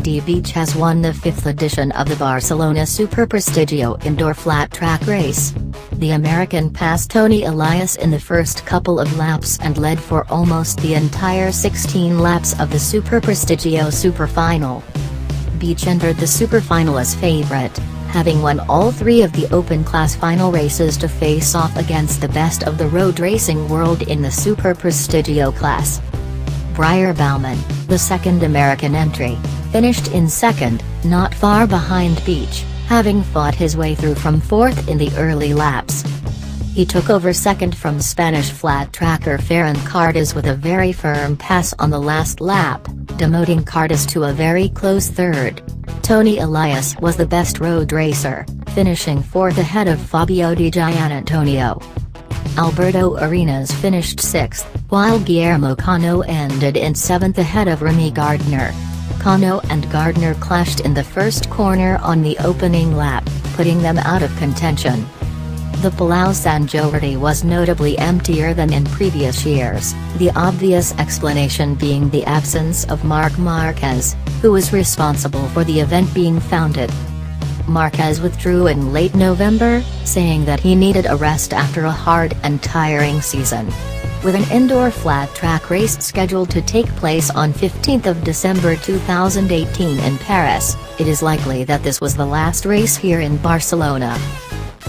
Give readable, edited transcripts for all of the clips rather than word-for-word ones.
Palade Beach has won the fifth edition of the Barcelona Superprestigio indoor flat track race. The American passed Tony Elias in the first couple of laps and led for almost the entire 16 laps of the Superprestigio Superfinal. Beach entered the Superfinal as favorite, having won all three of the open class final races to face off against the best of the road racing world in the Superprestigio class. Briar Bauman, the second American entry, finished in second, not far behind Beach, having fought his way through from fourth in the early laps. He took over second from Spanish flat tracker Ferran Cardis with a very firm pass on the last lap, demoting Cardis to a very close third. Tony Elias was the best road racer, finishing fourth ahead of Fabio Di Gianantonio. Alberto Arenas finished sixth, while Guillermo Cano ended in seventh ahead of Remy Gardner. Cano and Gardner clashed in the first corner on the opening lap, putting them out of contention. The Palau San Jordi was notably emptier than in previous years, the obvious explanation being the absence of Marc Marquez, who was responsible for the event being founded. Marquez withdrew in late November, saying that he needed a rest after a hard and tiring season. With an indoor flat track race scheduled to take place on 15 December 2018 in Paris, it is likely that this was the last race here in Barcelona.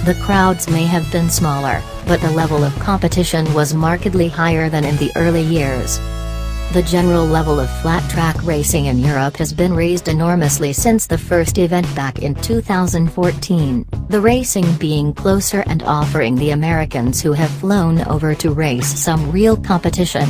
The crowds may have been smaller, but the level of competition was markedly higher than in the early years. The general level of flat track racing in Europe has been raised enormously since the first event back in 2014, the racing being closer and offering the Americans who have flown over to race some real competition.